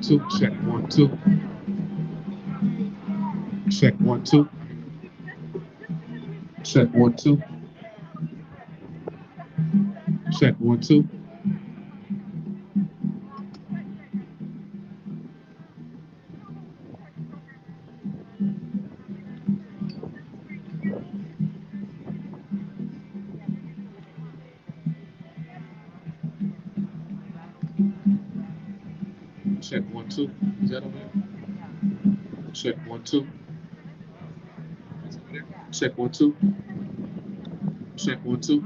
two. Check one, two. Check one, two. Check one, two. Check one, two. Check one, two. Is that over there? Check one, two. Check one, two. Check one, two.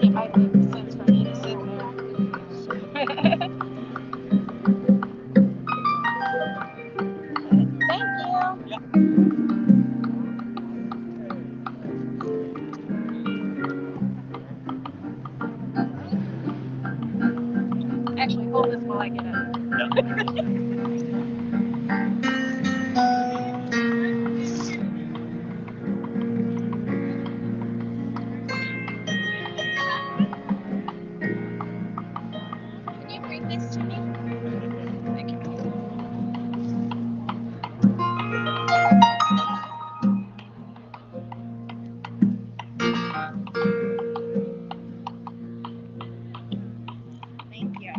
It might make sense for me to sit there. Thank you. Actually, hold this while I get up. Can you bring this to me? Thank you. Thank you.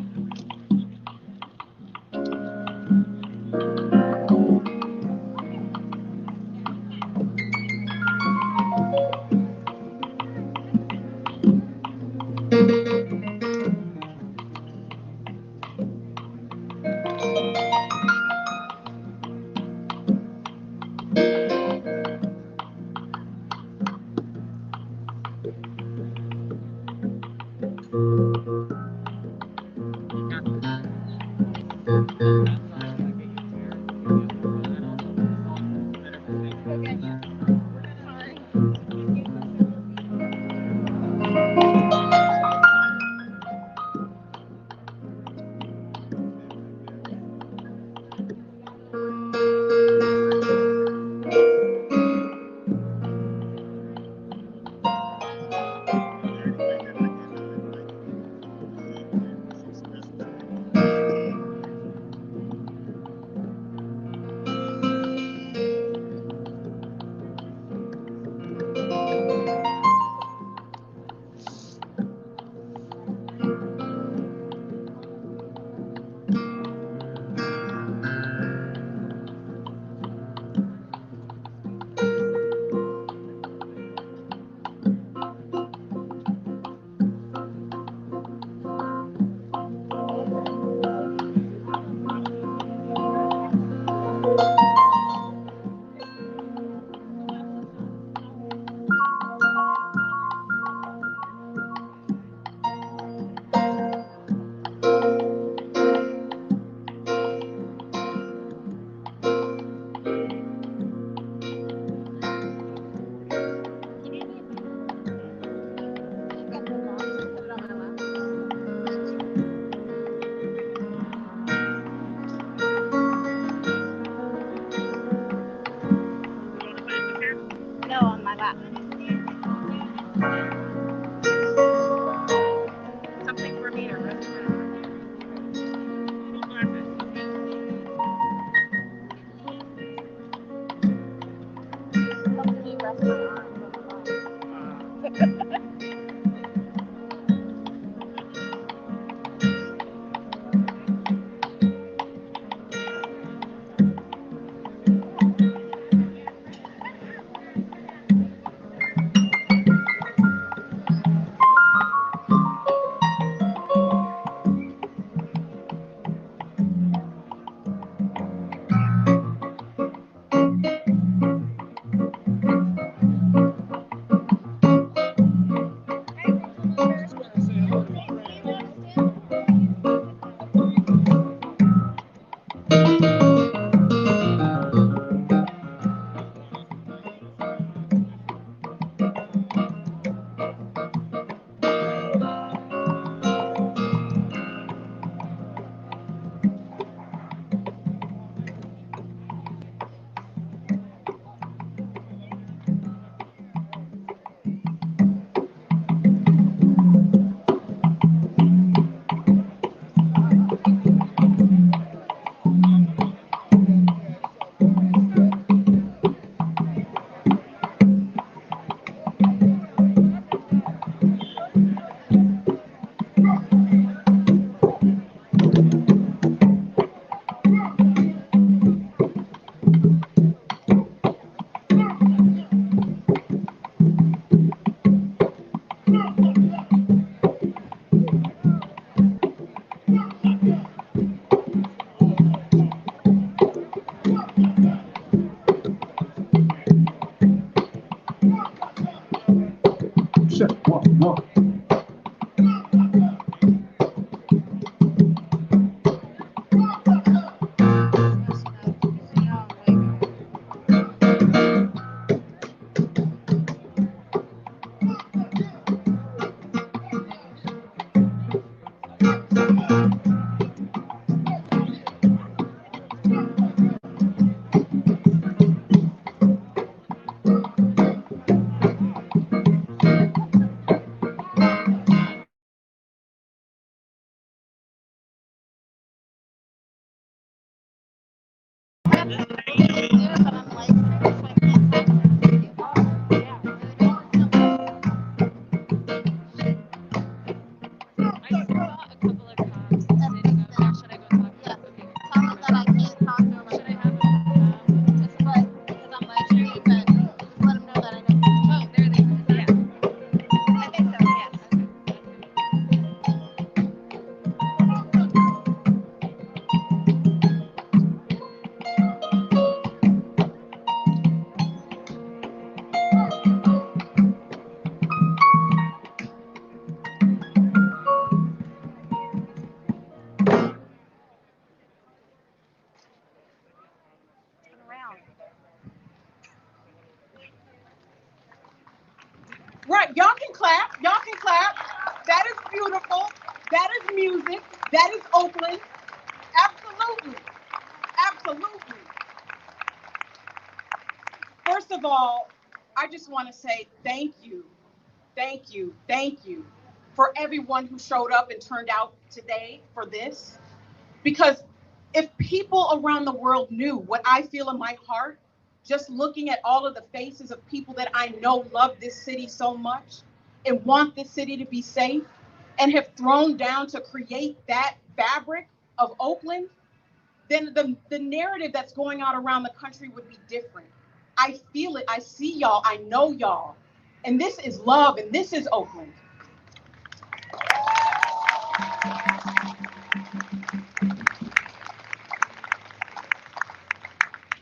but I'm like, so I can't talk to you. Yeah. I just saw a couple of cops sitting up there. Should I go talk to them? Okay. Tell them that I can't talk to them. Should I have them? Just because I'm live streaming, but just let them know that I know. Oh, there they are. Yeah. I think so, yes. Right, y'all can clap. Y'all can clap. That is beautiful. That is music. That is Oakland. Absolutely. Absolutely. First of all, I just want to say thank you. Thank you. Thank you for everyone who showed up and turned out today for this. Because if people around the world knew what I feel in my heart, just looking at all of the faces of people that I know love this city so much and want this city to be safe and have thrown down to create that fabric of Oakland, then the narrative that's going out around the country would be different. I feel it. I see y'all. I know y'all. And this is love and this is Oakland.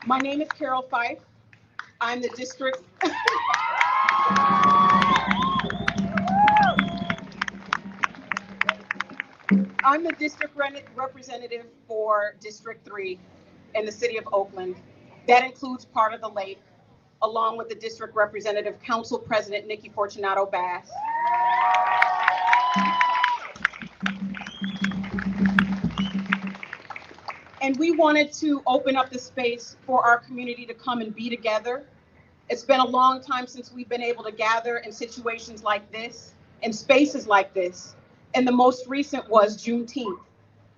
My name is Carroll Fife. I'm the district. I'm the district representative for District 3 in the city of Oakland. That includes part of the lake, along with the district representative, Council President Nikki Fortunato Bass. And we wanted to open up the space for our community to come and be together. It's been a long time since we've been able to gather in situations like this, in spaces like this. And the most recent was Juneteenth.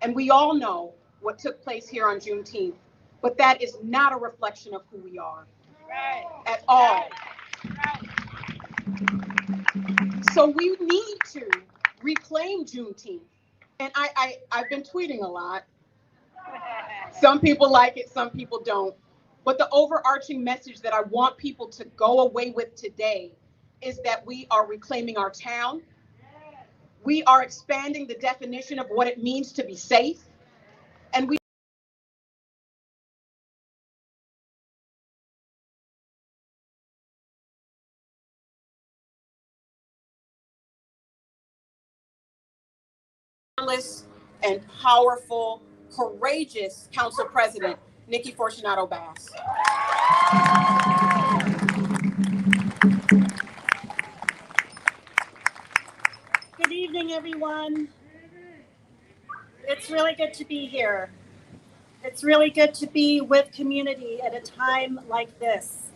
And we all know what took place here on Juneteenth, but that is not a reflection of who we are at all. So we need to reclaim Juneteenth. And I've been tweeting a lot. Some people like it, some people don't. But the overarching message that I want people to go away with today is that we are reclaiming our town. We are expanding the definition of what it means to be safe. And we and powerful, courageous Council President, Nikki Fortunato Bass. Good evening, everyone. It's really good to be here. It's really good to be with community at a time like this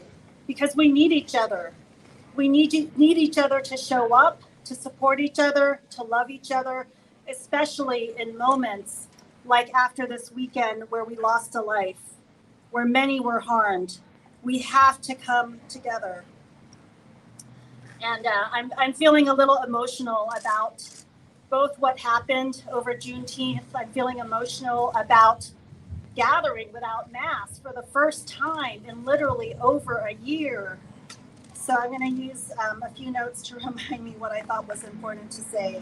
because we need each other. We need each other to show up, to support each other, to love each other, especially in moments like after this weekend where we lost a life, where many were harmed. We have to come together. And I'm feeling a little emotional about both what happened over Juneteenth. I'm feeling emotional about gathering without masks for the first time in literally over a year. So I'm going to use a few notes to remind me what I thought was important to say.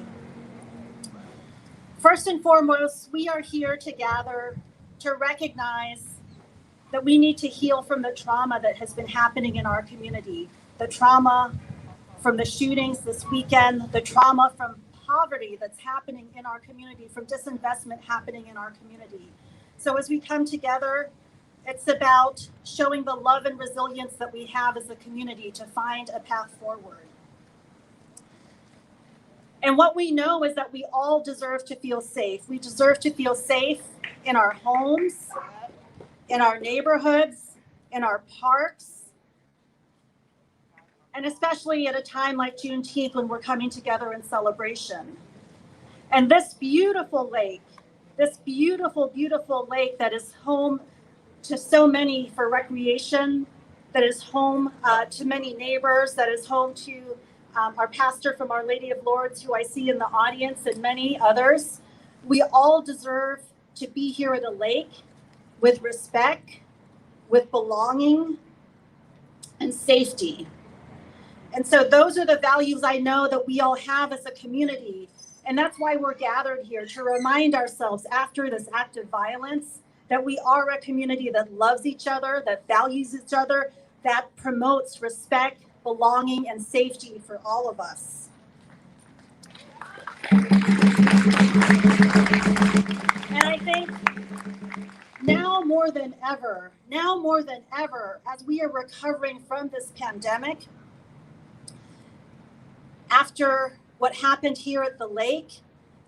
First and foremost, we are here to gather to recognize that we need to heal from the trauma that has been happening in our community. The trauma from the shootings this weekend, the trauma from poverty that's happening in our community, from disinvestment happening in our community. So as we come together, it's about showing the love and resilience that we have as a community to find a path forward. And what we know is that we all deserve to feel safe. We deserve to feel safe in our homes, in our neighborhoods, in our parks, and especially at a time like Juneteenth when we're coming together in celebration. And this beautiful lake, this beautiful, beautiful lake that is home to so many for recreation, that is home to many neighbors, that is home to our pastor from Our Lady of Lourdes, who I see in the audience, and many others. We all deserve to be here at a lake with respect, with belonging, and safety. And so those are the values I know that we all have as a community. And that's why we're gathered here, to remind ourselves after this act of violence that we are a community that loves each other, that values each other, that promotes respect, belonging, and safety for all of us. And I think now more than ever, as we are recovering from this pandemic, after what happened here at the lake,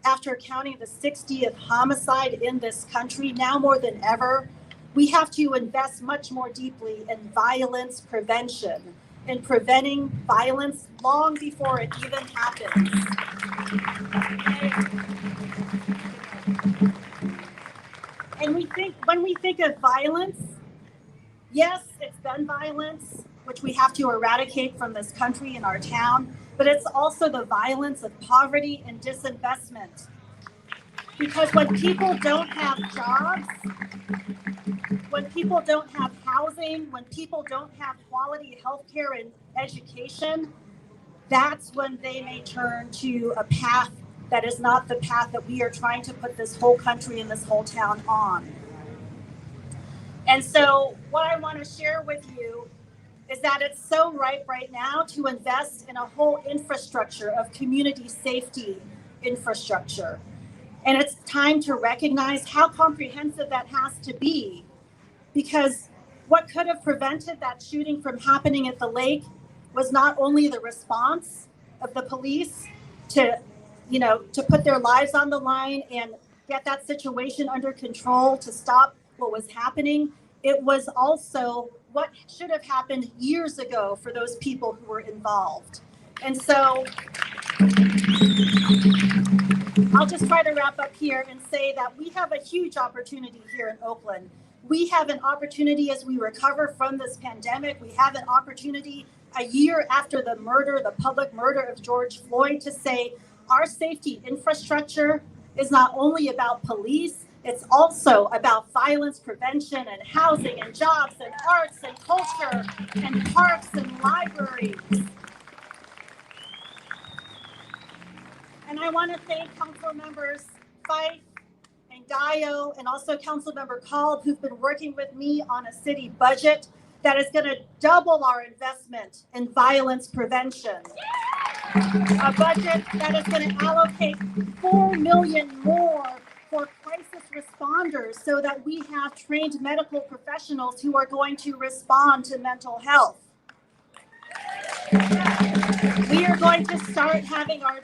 after counting the 60th homicide in this country, now more than ever, we have to invest much more deeply in violence prevention, in preventing violence long before it even happens. And when we think of violence, yes, it's gun violence, which we have to eradicate from this country and our town, but it's also the violence of poverty and disinvestment. Because when people don't have jobs, when people don't have housing, when people don't have quality healthcare and education, that's when they may turn to a path that is not the path that we are trying to put this whole country and this whole town on. And so what I want to share with you is that it's so ripe right now to invest in a whole infrastructure of community safety infrastructure. And it's time to recognize how comprehensive that has to be, because what could have prevented that shooting from happening at the lake was not only the response of the police to put their lives on the line and get that situation under control, to stop what was happening. It was also what should have happened years ago for those people who were involved. And so I'll just try to wrap up here and say that we have a huge opportunity here in Oakland. We have an opportunity as we recover from this pandemic. We have an opportunity a year after the public murder of George Floyd, to say our safety infrastructure is not only about police, it's also about violence prevention and housing and jobs and arts and culture and parks and libraries. And I want to thank Council Members Fife and Gallo and also Councilmember Carroll, who've been working with me on a city budget that is going to double our investment in violence prevention. A budget that is going to allocate $4 million more for crisis responders so that we have trained medical professionals who are going to respond to mental health. We are going to start having our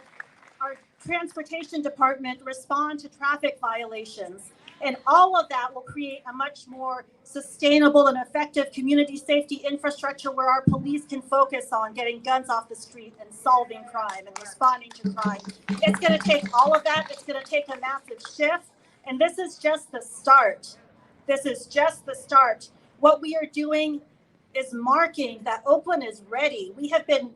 transportation department respond to traffic violations. And all of that will create a much more sustainable and effective community safety infrastructure where our police can focus on getting guns off the street and solving crime and responding to crime. It's going to take all of that. It's going to take a massive shift. And this is just the start. This is just the start. What we are doing is marking that Oakland is ready. We have been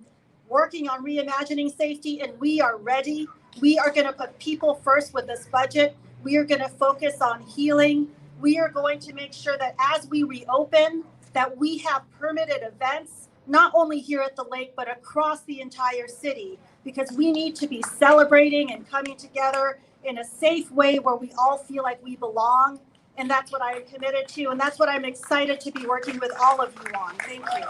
working on reimagining safety, and we are ready. We are going to put people first with this budget. We are going to focus on healing. We are going to make sure that as we reopen, that we have permitted events, not only here at the lake, but across the entire city, because we need to be celebrating and coming together in a safe way where we all feel like we belong. And that's what I am committed to. And that's what I'm excited to be working with all of you on. Thank you.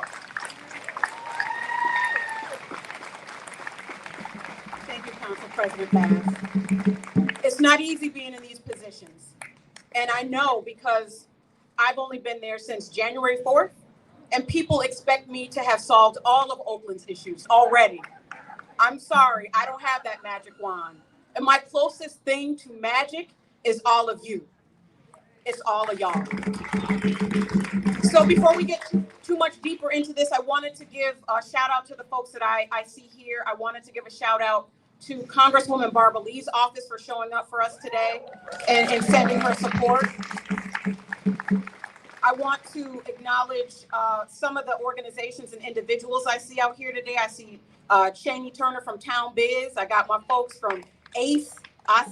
Thank you, Council President Bass. It's not easy being in these positions. And I know because I've only been there since January 4th, and people expect me to have solved all of Oakland's issues already. I'm sorry, I don't have that magic wand. And my closest thing to magic is all of you. It's all of y'all. So before we get too much deeper into this, I wanted to give a shout out to the folks that I see here. I wanted to give a shout out to Congresswoman Barbara Lee's office for showing up for us today and sending her support. I want to acknowledge some of the organizations and individuals I see out here today. I see Cheney Turner from Town Biz. I got my folks from ACE, I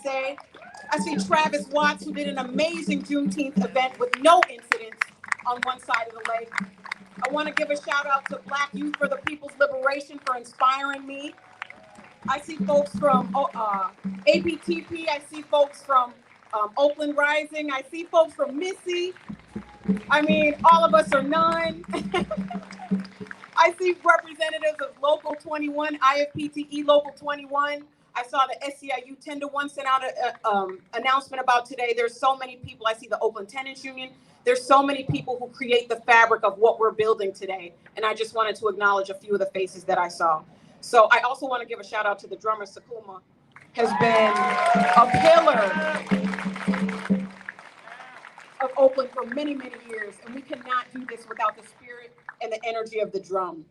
see Travis Watts, who did an amazing Juneteenth event with no incidents on one side of the lake. I want to give a shout out to Black Youth for the People's Liberation for inspiring me. I see folks from APTP. I see folks from Oakland Rising. I see folks from Missy. I mean, all of us are none. I see representatives of Local 21, IFPTE Local 21. I saw the SEIU 10-1 sent out an announcement about today. There's so many people. I see the Oakland Tenants Union. There's so many people who create the fabric of what we're building today. And I just wanted to acknowledge a few of the faces that I saw. So I also want to give a shout out to the drummer, Sakuma, has been a pillar of Oakland for many, many years. And we cannot do this without the spirit and the energy of the drum.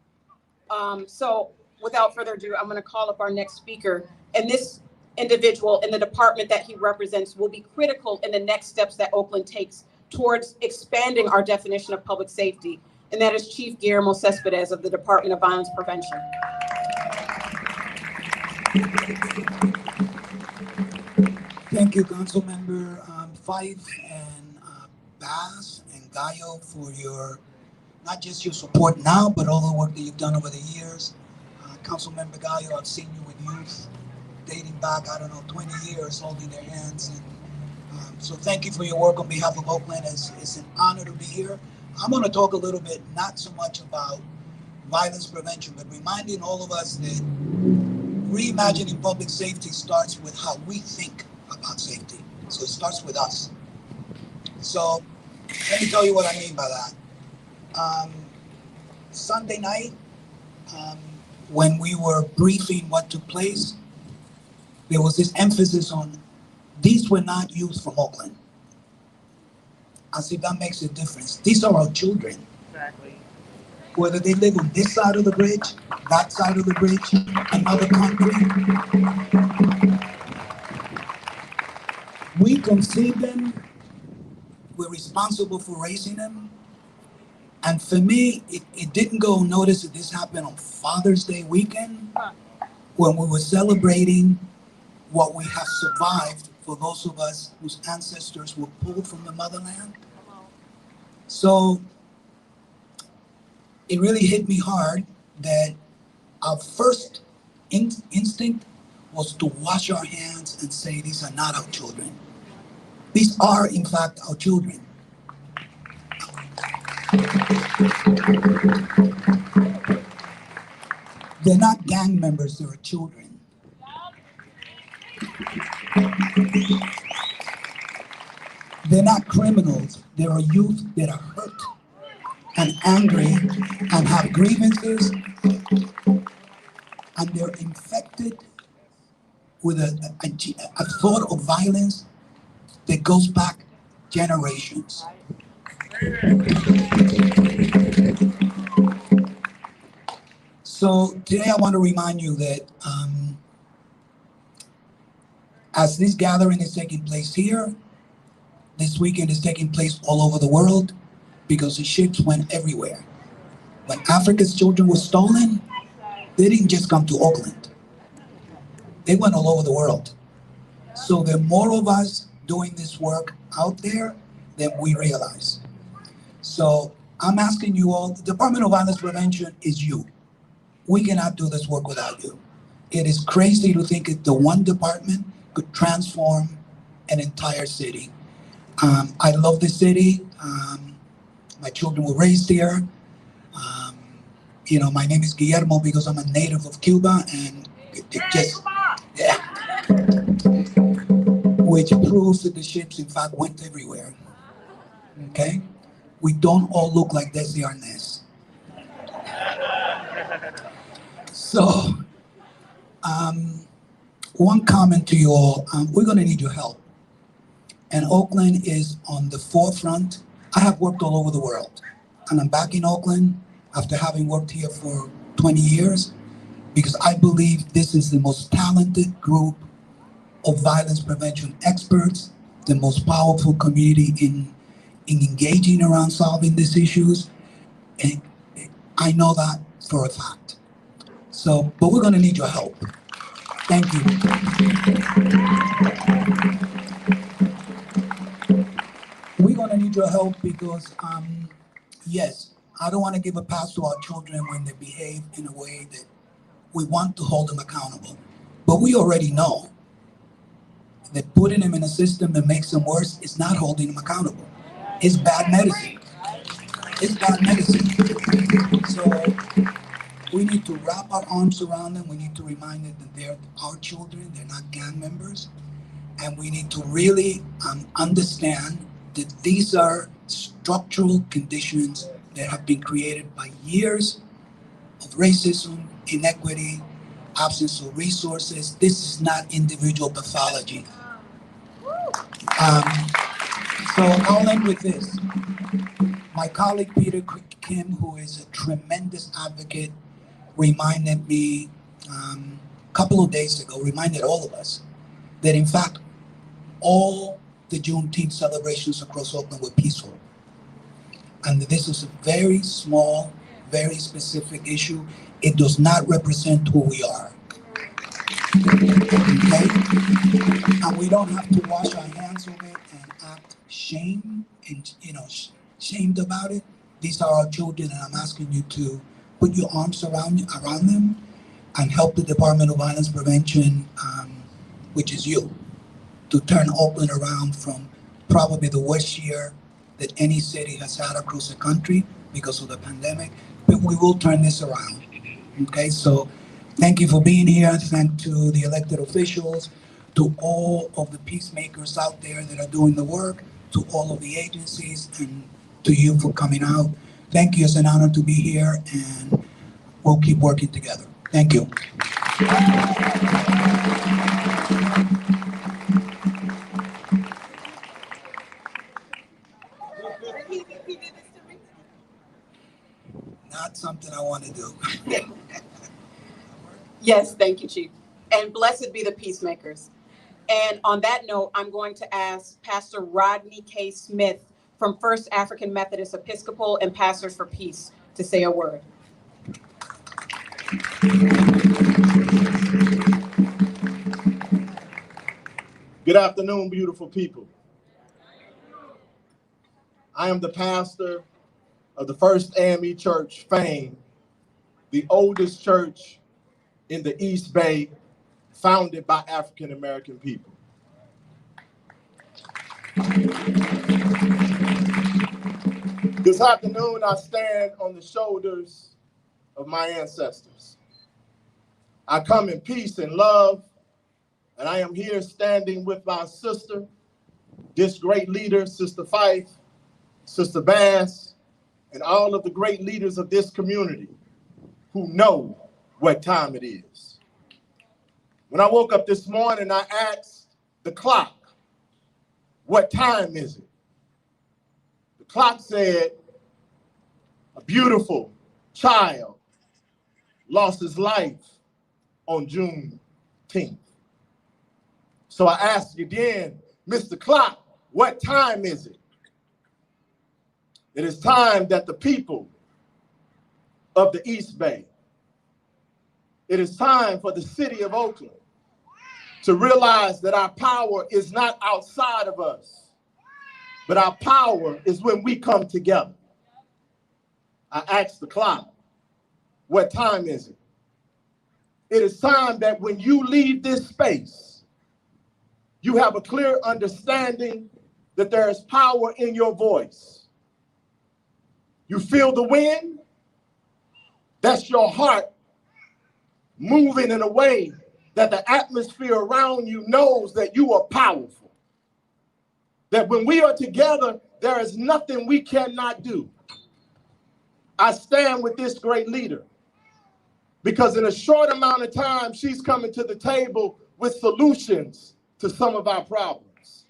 So without further ado, I'm going to call up our next speaker. And this individual in the department that he represents will be critical in the next steps that Oakland takes towards expanding our definition of public safety. And that is Chief Guillermo Cespedes of the Department of Violence Prevention. Thank you, Councilmember Fife and Bass and Gallo for your, not just your support now, but all the work that you've done over the years. Councilmember Gallo, I've seen you with youth dating back, I don't know, 20 years, holding their hands. And so thank you for your work on behalf of Oakland. It's an honor to be here. I'm going to talk a little bit, not so much about violence prevention, but reminding all of us that reimagining public safety starts with how we think about safety. So it starts with us. So let me tell you what I mean by that. Sunday night, when we were briefing what took place, there was this emphasis on these were not youth from Oakland. I see that makes a difference. These are our children. Exactly. Whether they live on this side of the bridge, that side of the bridge, another country. We conceive them. We're responsible for raising them. And for me, it didn't go unnoticed that this happened on Father's Day weekend when we were celebrating what we have survived for those of us whose ancestors were pulled from the motherland. So it really hit me hard that our first instinct was to wash our hands and say, these are not our children. These are, in fact, our children. They're not gang members, they're children. They're not criminals, they're a youth that are hurt and angry and have grievances, and they're infected with a thought of violence that goes back generations. So today I want to remind you that as this gathering is taking place here, this weekend is taking place all over the world because the ships went everywhere. When Africa's children were stolen, they didn't just come to Oakland. They went all over the world. So there are more of us doing this work out there than we realize. So I'm asking you all, the Department of Violence Prevention is you. We cannot do this work without you. It is crazy to think that the one department could transform an entire city. I love the city. My children were raised here. My name is Guillermo because I'm a native of Cuba, and it just, yeah. Which proves that the ships, in fact, went everywhere. Okay? We don't all look like Desi Arnaz. So, one comment to you all, we're gonna need your help. And Oakland is on the forefront. I have worked all over the world, and I'm back in Oakland after having worked here for 20 years because I believe this is the most talented group of violence prevention experts, the most powerful community in engaging around solving these issues. And I know that for a fact. So, but we're going to need your help. Thank you. We're going to need your help because, yes, I don't want to give a pass to our children when they behave in a way that we want to hold them accountable. But we already know that putting them in a system that makes them worse is not holding them accountable. It's bad medicine. It's bad medicine. So we need to wrap our arms around them. We need to remind them that they're our children. They're not gang members. And we need to really understand that these are structural conditions that have been created by years of racism, inequity, absence of resources. This is not individual pathology. So I'll end with this. My colleague Peter Kim, who is a tremendous advocate, reminded me a couple of days ago, reminded all of us, that in fact, all the Juneteenth celebrations across Oakland were peaceful. And this is a very small, very specific issue. It does not represent who we are. Okay? And we don't have to wash our hands of it and act shame and, shamed about it. These are our children, and I'm asking you to put your arms around them and help the Department of Violence Prevention, which is you, to turn Oakland around from probably the worst year that any city has had across the country because of the pandemic. But we will turn this around. Okay, so thank you for being here. Thank to the elected officials, to all of the peacemakers out there that are doing the work, to all of the agencies, and to you for coming out. Thank you. It's an honor to be here, and we'll keep working together. Thank you. Not something I want to do. Yes, thank you, Chief. And blessed be the peacemakers. And on that note, I'm going to ask Pastor Rodney K. Smith from First African Methodist Episcopal and Pastors for Peace to say a word. Good afternoon, beautiful people. I am the pastor of the First AME Church, Fame, the oldest church in the East Bay, founded by African American people. This afternoon, I stand on the shoulders of my ancestors. I come in peace and love, and I am here standing with my sister, this great leader, Sister Fife, Sister Bass, and all of the great leaders of this community who know what time it is. When I woke up this morning, I asked the clock, what time is it? The clock said, a beautiful child lost his life on Juneteenth. So I asked again, Mr. Clock, what time is it? It is time that the people of the East Bay, it is time for the city of Oakland to realize that our power is not outside of us, but our power is when we come together. I asked the clock, what time is it? It is time that when you leave this space, you have a clear understanding that there is power in your voice. You feel the wind? That's your heart moving in a way that the atmosphere around you knows that you are powerful. That when we are together, there is nothing we cannot do. I stand with this great leader because in a short amount of time, she's coming to the table with solutions to some of our problems.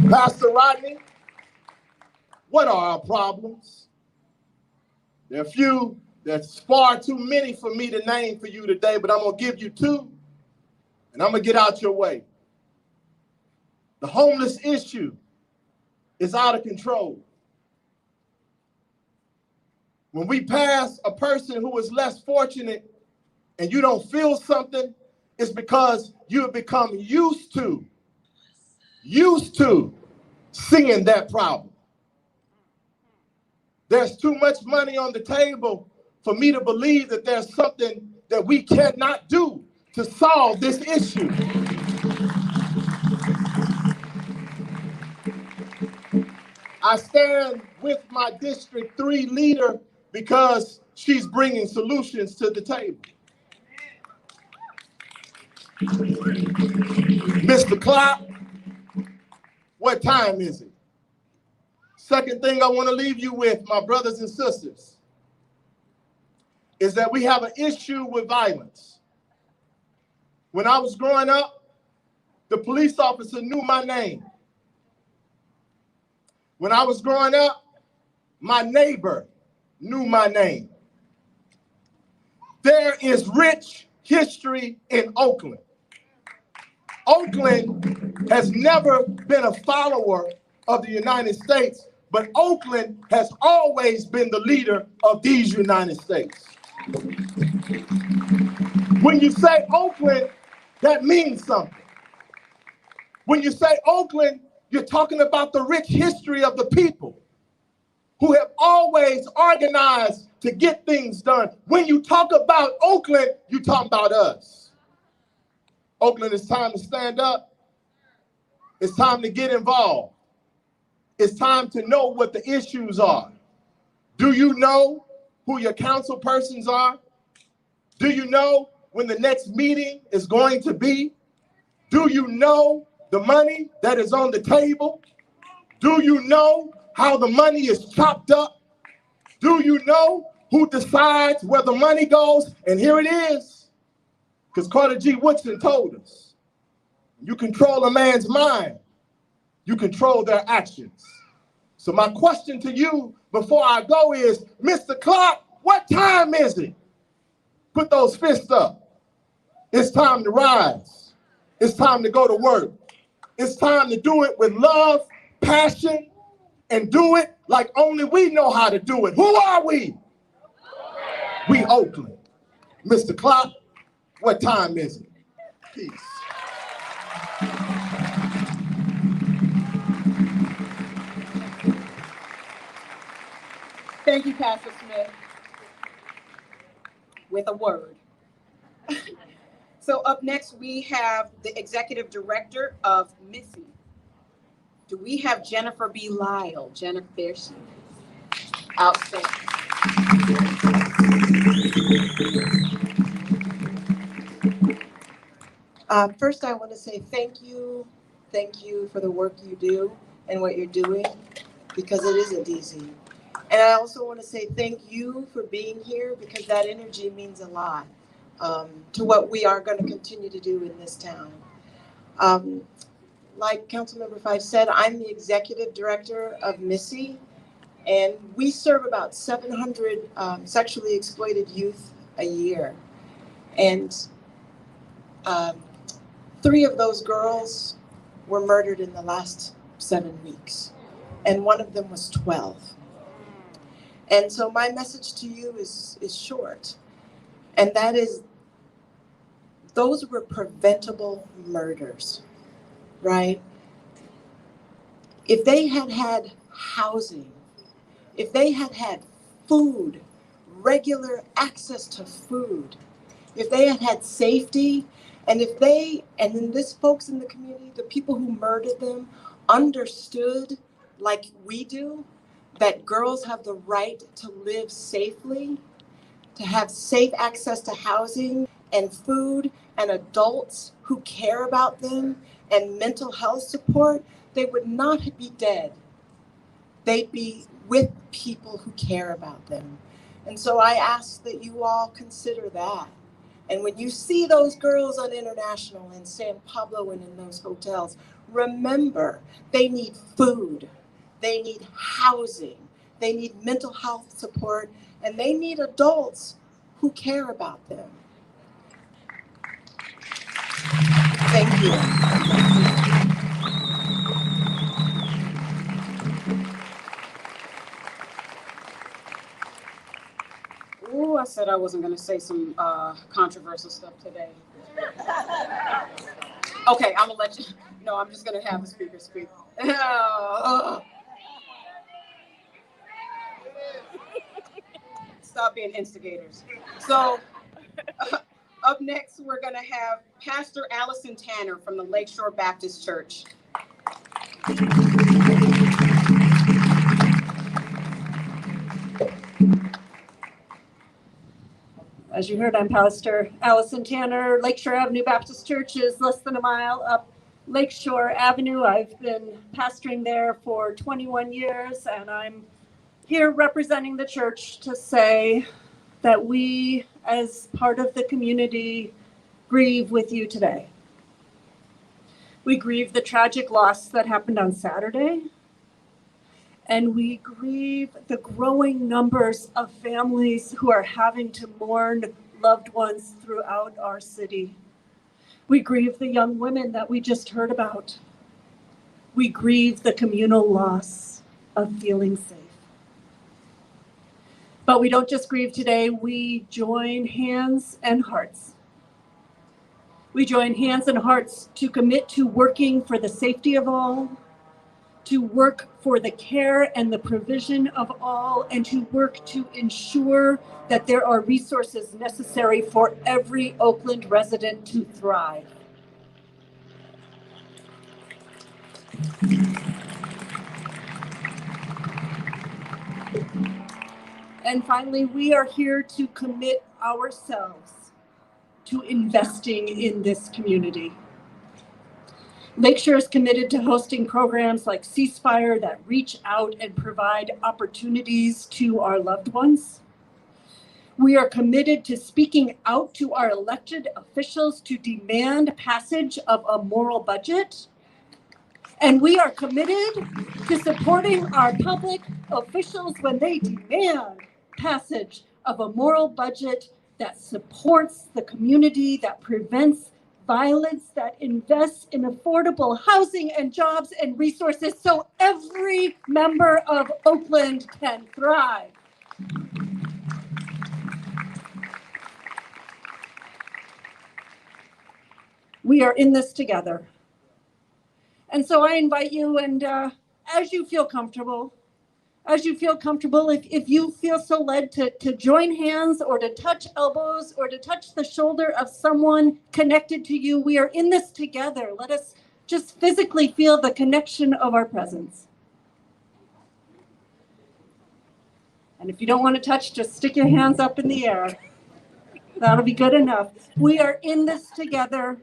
Pastor Rodney, what are our problems? There are a few, that's far too many for me to name for you today, but I'm gonna give you two, and I'm gonna get out your way. The homeless issue is out of control. When we pass a person who is less fortunate and you don't feel something, it's because you have become used to seeing that problem. There's too much money on the table for me to believe that there's something that we cannot do to solve this issue. I stand with my District 3 leader because she's bringing solutions to the table. Mr. Clark, what time is it? Second thing I want to leave you with, my brothers and sisters, is that we have an issue with violence. When I was growing up, the police officer knew my name. When I was growing up, my neighbor knew my name. There is rich history in Oakland. Oakland has never been a follower of the United States, but Oakland has always been the leader of these United States. When you say Oakland, that means something. When you say Oakland, you're talking about the rich history of the people who have always organized to get things done. When you talk about Oakland, you talk about us. Oakland, it's time to stand up. It's time to get involved. It's time to know what the issues are. Do you know who your council persons are? Do you know when the next meeting is going to be? Do you know the money that is on the table? Do you know how the money is chopped up? Do you know who decides where the money goes? And here it is, because Carter G. Woodson told us, you control a man's mind, you control their actions. So my question to you before I go is, Mr. Clark, what time is it? Put those fists up. It's time to rise. It's time to go to work. It's time to do it with love, passion, and do it like only we know how to do it. Who are we? We Oakland. Mr. Clark, what time is it? Peace. Thank you, Pastor Smith. With a word. So up next, we have the Executive Director of Missy. Do we have Jennifer B. Lyle? Jennifer, there she is. Outstanding. First, I want to say thank you. Thank you for the work you do and what you're doing, because it isn't easy. And I also want to say thank you for being here, because that energy means a lot to what we are going to continue to do in this town. Like Councilmember Fife said, I'm the Executive Director of Missy, and we serve about 700 sexually exploited youth a year. And 3 of those girls were murdered in the last 7 weeks, and one of them was 12. And so my message to you is short, and that is, those were preventable murders, right? If they had had housing, if they had had food, regular access to food, if they had had safety, and if they, and then this folks in the community, the people who murdered them, understood like we do, that girls have the right to live safely, to have safe access to housing and food and adults who care about them and mental health support, they would not be dead. They'd be with people who care about them. And so I ask that you all consider that. And when you see those girls on International in San Pablo and in those hotels, remember, they need food. They need housing, they need mental health support, and they need adults who care about them. Thank you. said I wasn't going to say some controversial stuff today. Okay, I'm going to let you. No, I'm just going to have the speaker speak. Stop being instigators. So, up next, we're going to have Pastor Allison Tanner from the Lakeshore Baptist Church. As you heard, I'm Pastor Allison Tanner. Lakeshore Avenue Baptist Church is less than a mile up Lakeshore Avenue. I've been pastoring there for 21 years, and I'm here representing the church to say that we, as part of the community, grieve with you today. We grieve the tragic loss that happened on Saturday. And we grieve the growing numbers of families who are having to mourn loved ones throughout our city. We grieve the young women that we just heard about. We grieve the communal loss of feeling safe. But we don't just grieve today, we join hands and hearts. We join hands and hearts to commit to working for the safety of all, to work for the care and the provision of all, and to work to ensure that there are resources necessary for every Oakland resident to thrive. And finally, we are here to commit ourselves to investing in this community. Lakeshore is committed to hosting programs like Ceasefire that reach out and provide opportunities to our loved ones. We are committed to speaking out to our elected officials to demand passage of a moral budget. And we are committed to supporting our public officials when they demand passage of a moral budget that supports the community, that prevents violence, that invests in affordable housing and jobs and resources so every member of Oakland can thrive. We are in this together. And so I invite you, and as you feel comfortable, if you feel so led to join hands or to touch elbows or to touch the shoulder of someone connected to you, we are in this together. Let us just physically feel the connection of our presence. And if you don't want to touch, just stick your hands up in the air. That'll be good enough. We are in this together.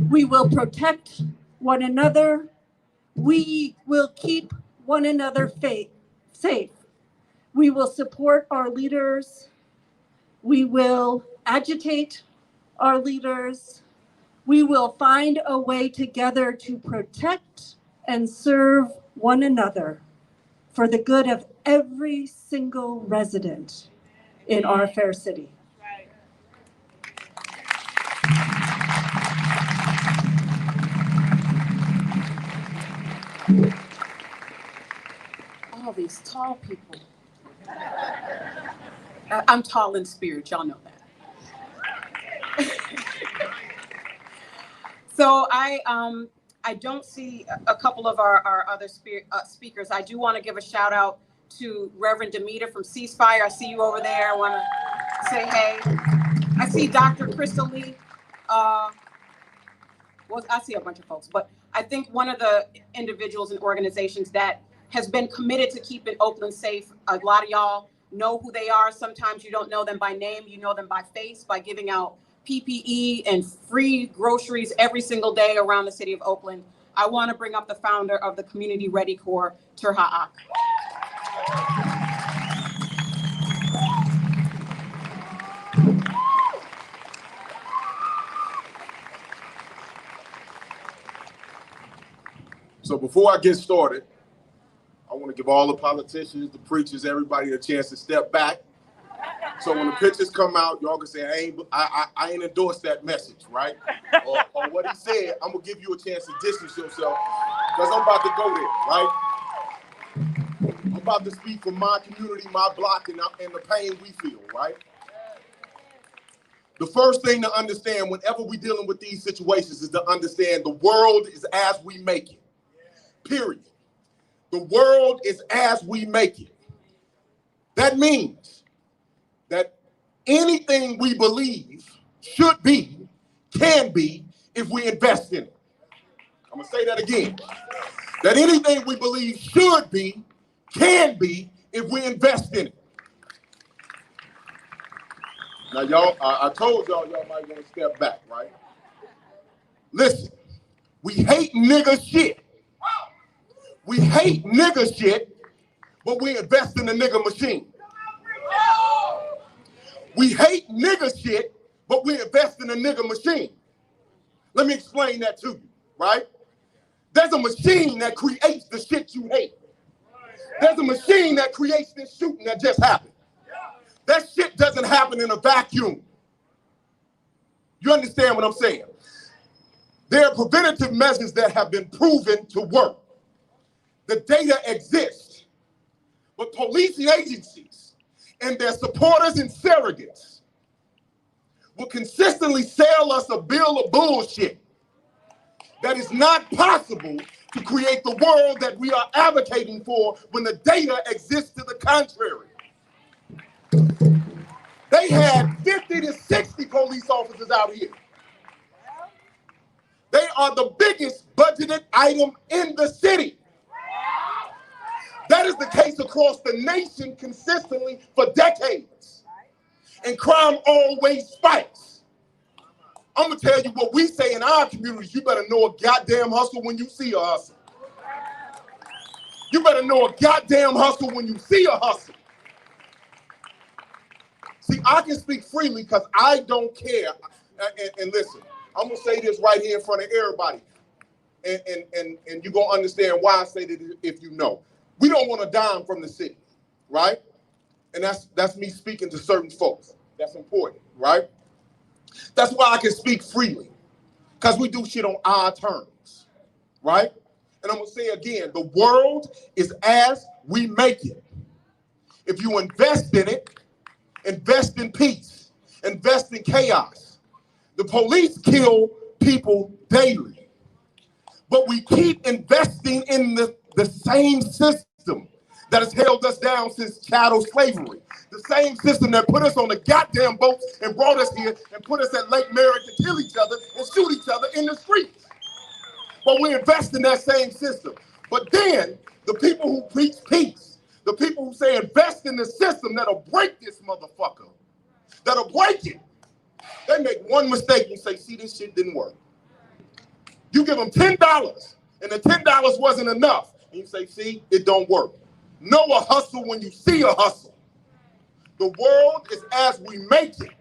We will protect one another. We will keep one another safe. We will support our leaders. We will agitate our leaders. We will find a way together to protect and serve one another for the good of every single resident in our fair city. All these tall people. I'm tall in spirit, y'all know that. So I don't see a couple of our other speakers. I do want to give a shout out to Reverend Demeter from Ceasefire. I see you over there. I want to say hey. I see Dr. Crystal Lee. Well, I see a bunch of folks, but I think one of the individuals and organizations that has been committed to keeping Oakland safe. A lot of y'all know who they are. Sometimes you don't know them by name, you know them by face, by giving out PPE and free groceries every single day around the city of Oakland. I want to bring up the founder of the Community Ready Corps, Terhaak. So before I get started, I want to give all the politicians, the preachers, everybody a chance to step back. So when the pictures come out, y'all can say, I ain't endorsed that message, right? Or what he said, I'm going to give you a chance to distance yourself because I'm about to go there, right? I'm about to speak from my community, my block, and the pain we feel, right? The first thing to understand whenever we're dealing with these situations is to understand the world is as we make it. Period. The world is as we make it. That means that anything we believe should be, can be, if we invest in it. I'm gonna say that again. That anything we believe should be, can be, if we invest in it. Now, y'all, I told y'all might want to step back, right? Listen, we hate nigga shit. We hate nigga shit, but we invest in the nigga machine. We hate nigga shit, but we invest in the nigga machine. Let me explain that to you, right? There's a machine that creates the shit you hate. There's a machine that creates this shooting that just happened. That shit doesn't happen in a vacuum. You understand what I'm saying? There are preventative measures that have been proven to work. The data exists, but policing agencies and their supporters and surrogates will consistently sell us a bill of bullshit that is not possible to create the world that we are advocating for when the data exists to the contrary. They had 50 to 60 police officers out here. They are the biggest budgeted item in the city. That is the case across the nation consistently for decades. And crime always spikes. I'm gonna tell you what we say in our communities. You better know a goddamn hustle when you see a hustle. You better know a goddamn hustle when you see a hustle. See, I can speak freely because I don't care. And listen, I'm gonna say this right here in front of everybody. And you're gonna understand why I say that if you know. We don't want a dime from the city, right? And that's me speaking to certain folks. That's important, right? That's why I can speak freely, because we do shit on our terms, right? And I'm gonna say again, the world is as we make it. If you invest in it, invest in peace, invest in chaos. The police kill people daily, but we keep investing in the same system that has held us down since chattel slavery. The same system that put us on the goddamn boats and brought us here and put us at Lake Merritt to kill each other and shoot each other in the streets. But we invest in that same system. But then the people who preach peace, the people who say invest in the system that'll break this motherfucker, that'll break it, they make one mistake and say, see, this shit didn't work. You give them $10 and the $10 wasn't enough. And you say, see, it don't work. Know a hustle when you see a hustle. The world is as we make it.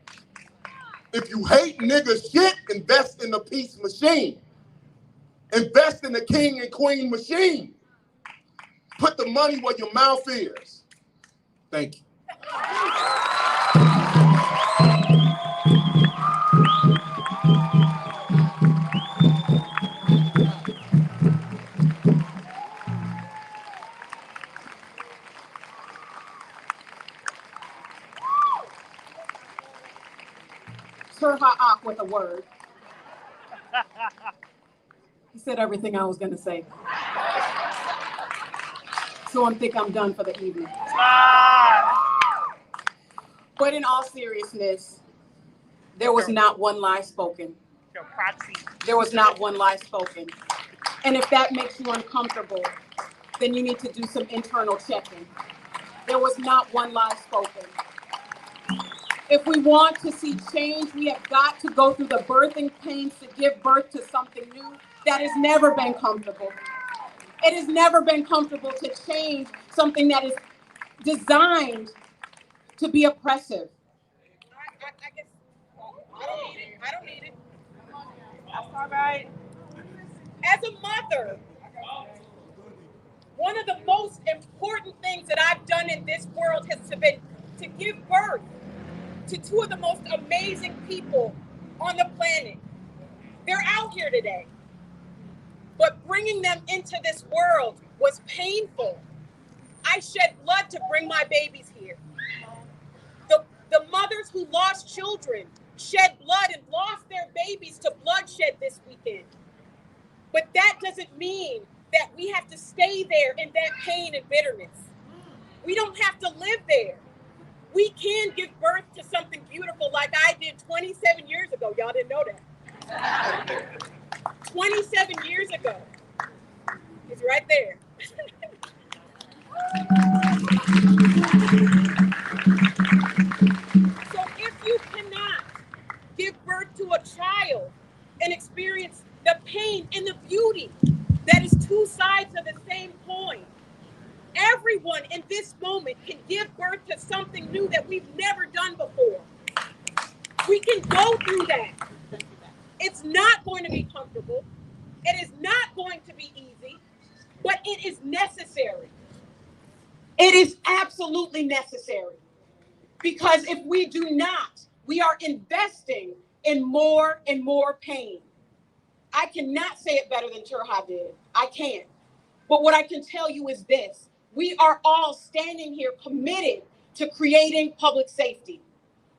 If you hate nigga shit, invest in the peace machine. Invest in the king and queen machine. Put the money where your mouth is. Thank you. Sir Ha'ak with a word. He said everything I was going to say. So I think I'm done for the evening. But in all seriousness, there was not one lie spoken. There was not one lie spoken. And if that makes you uncomfortable, then you need to do some internal checking. There was not one lie spoken. If we want to see change, we have got to go through the birthing pains to give birth to something new that has never been comfortable. It has never been comfortable to change something that is designed to be oppressive. I guess I don't need it. That's all right. As a mother, one of the most important things that I've done in this world has been to give birth to two of the most amazing people on the planet. They're out here today. But bringing them into this world was painful. I shed blood to bring my babies here. The mothers who lost children shed blood and lost their babies to bloodshed this weekend. But that doesn't mean that we have to stay there in that pain and bitterness. We don't have to live there. We can give birth to something beautiful like I did 27 years ago. Y'all didn't know that. 27 years ago. It's right there. So if you cannot give birth to a child and experience the pain and the beauty that is two sides of the same coin, everyone in this moment can give birth to something new that we've never done before. We can go through that. It's not going to be comfortable. It is not going to be easy, but it is necessary. It is absolutely necessary. Because if we do not, we are investing in more and more pain. I cannot say it better than Turha did. I can't. But what I can tell you is this. We are all standing here committed to creating public safety.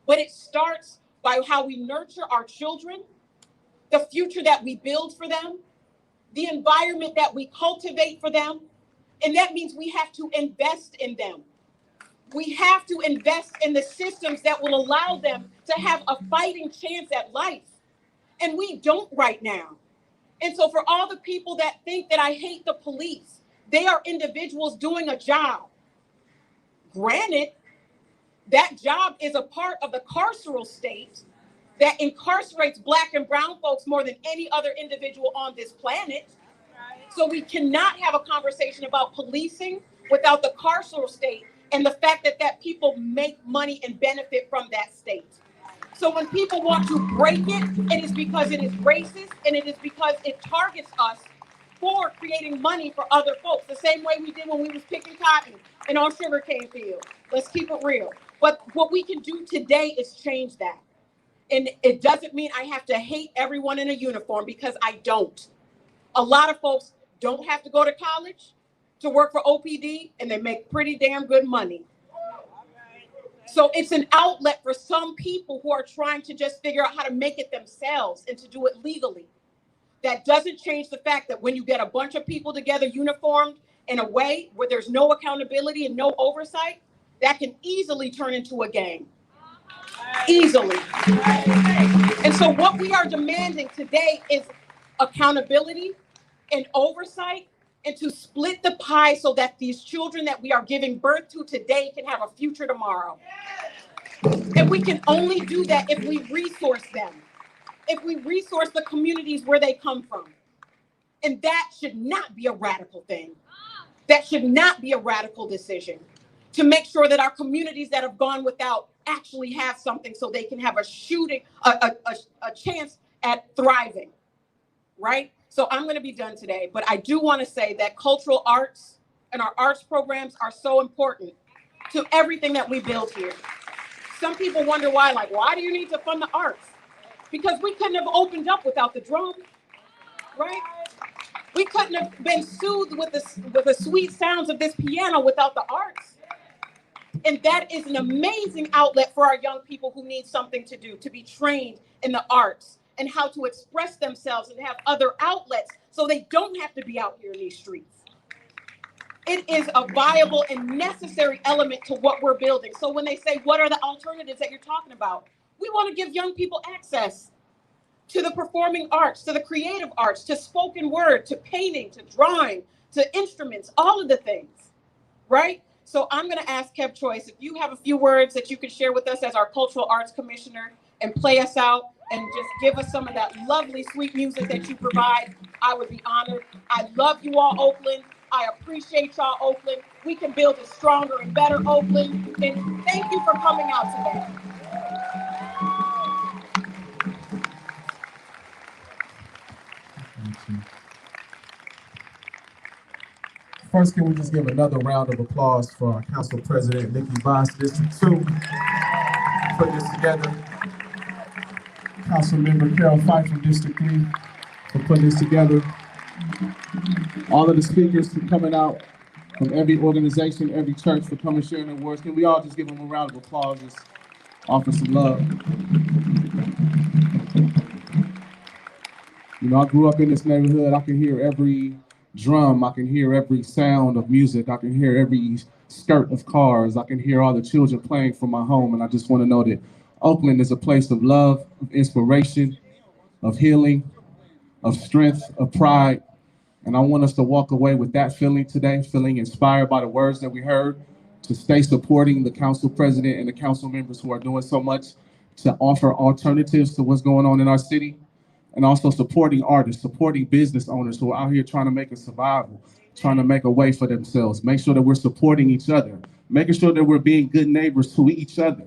But it starts by how we nurture our children, the future that we build for them, the environment that we cultivate for them. And that means we have to invest in them. We have to invest in the systems that will allow them to have a fighting chance at life. And we don't right now. And so for all the people that think that I hate the police, they are individuals doing a job. Granted, that job is a part of the carceral state that incarcerates Black and brown folks more than any other individual on this planet. So we cannot have a conversation about policing without the carceral state and the fact that people make money and benefit from that state. So when people want to break it, it is because it is racist and it is because it targets us for creating money for other folks, the same way we did when we was picking cotton and on sugarcane fields. Let's keep it real. But what we can do today is change that. And it doesn't mean I have to hate everyone in a uniform, because I don't. A lot of folks don't have to go to college to work for OPD, and they make pretty damn good money. So it's an outlet for some people who are trying to just figure out how to make it themselves and to do it legally. That doesn't change the fact that when you get a bunch of people together uniformed in a way where there's no accountability and no oversight, that can easily turn into a gang. Easily. And so what we are demanding today is accountability and oversight, and to split the pie so that these children that we are giving birth to today can have a future tomorrow. And we can only do that if we resource them, if we resource the communities where they come from. And that should not be a radical thing. That should not be a radical decision, to make sure that our communities that have gone without actually have something so they can have a chance at thriving, right? So I'm going to be done today, but I do want to say that cultural arts and our arts programs are so important to everything that we build here. Some people wonder why do you need to fund the arts? Because we couldn't have opened up without the drum, right? We couldn't have been soothed with the sweet sounds of this piano without the arts. And that is an amazing outlet for our young people who need something to do, to be trained in the arts and how to express themselves and have other outlets so they don't have to be out here in these streets. It is a viable and necessary element to what we're building. So when they say, what are the alternatives that you're talking about? We want to give young people access to the performing arts, to the creative arts, to spoken word, to painting, to drawing, to instruments, all of the things, right? So I'm going to ask Kev Choice, if you have a few words that you can share with us as our Cultural Arts Commissioner and play us out and just give us some of that lovely, sweet music that you provide, I would be honored. I love you all, Oakland. I appreciate y'all, Oakland. We can build a stronger and better Oakland. And thank you for coming out today. First, can we just give another round of applause for our Council President, Nikki, District 2, putting this together. Councilmember Carroll, Fife from District 3, for putting this together. All of the speakers for coming out from every organization, every church, for coming sharing their words. Can we all just give them a round of applause, just offer some love? You know, I grew up in this neighborhood. I can hear every drum. I can hear every sound of music. I can hear every skirt of cars. I can hear all the children playing from my home. And I just want to know that Oakland is a place of love, of inspiration, of healing, of strength, of pride. And I want us to walk away with that feeling today, feeling inspired by the words that we heard, to stay supporting the council president and the council members who are doing so much to offer alternatives to what's going on in our city, and also supporting artists, supporting business owners who are out here trying to make a survival, trying to make a way for themselves. Make sure that we're supporting each other, making sure that we're being good neighbors to each other.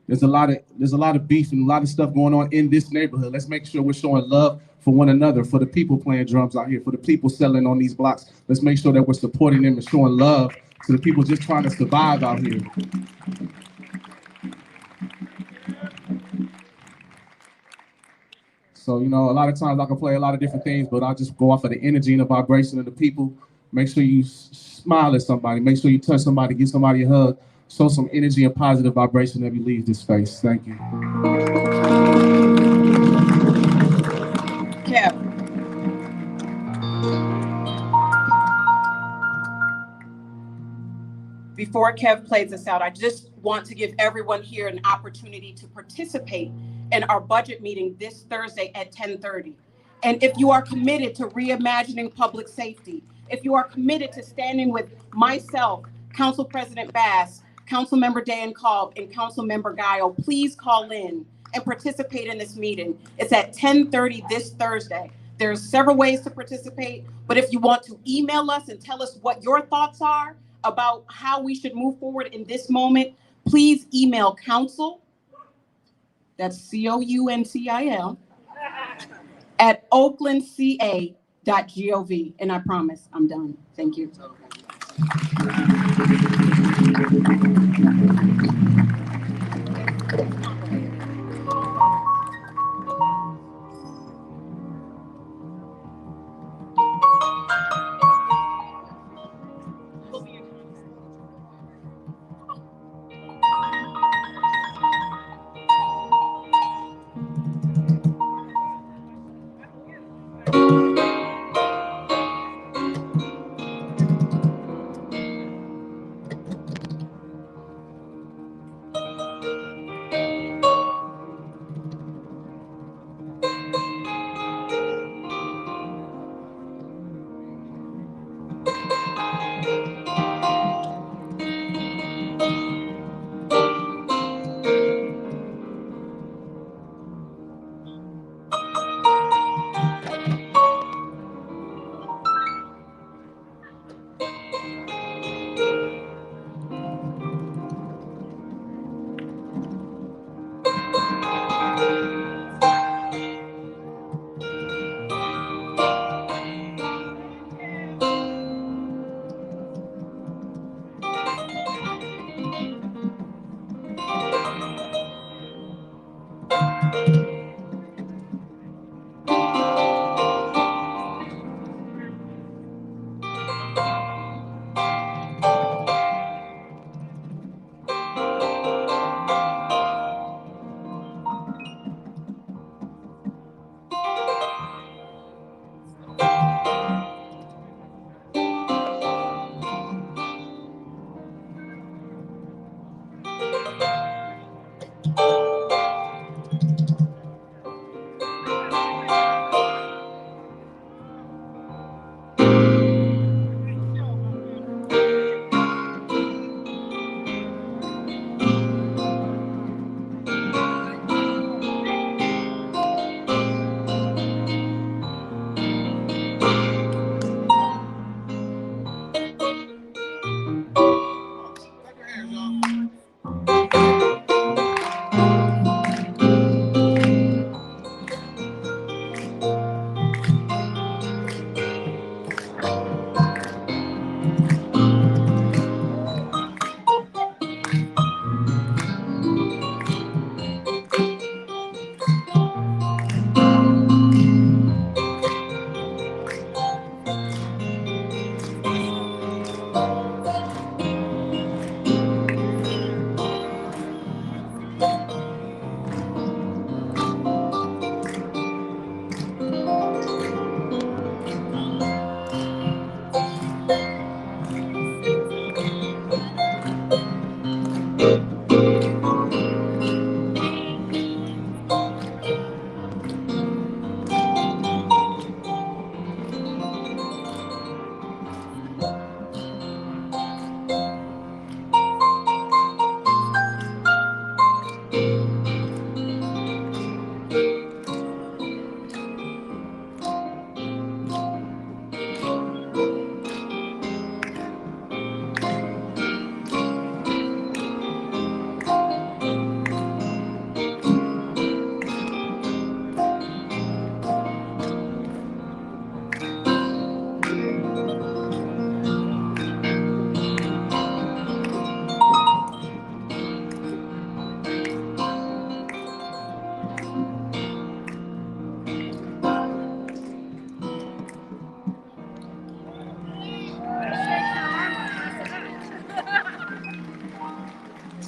There's a lot of beef and a lot of stuff going on in this neighborhood. Let's make sure we're showing love for one another, for the people playing drums out here, for the people selling on these blocks. Let's make sure that we're supporting them and showing love to the people just trying to survive out here. So, you know, a lot of times I can play a lot of different things, but I'll just go off of the energy and the vibration of the people. Make sure you smile at somebody. Make sure you touch somebody, give somebody a hug. Show some energy and positive vibration as you leave this space. Thank you. Kev. Before Kev plays us out, I just want to give everyone here an opportunity to participate in our budget meeting this Thursday at 10:30. And if you are committed to reimagining public safety, if you are committed to standing with myself, Council President Bass, Councilmember Dan Cobb, and Councilmember Guile, please call in and participate in this meeting. It's at 10:30 this Thursday. There's several ways to participate, but if you want to email us and tell us what your thoughts are about how we should move forward in this moment, please email council, that's COUNCIL, at oaklandca.gov. And I promise I'm done. Thank you.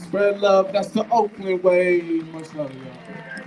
Spread love, that's the Oakland way. Much love, y'all.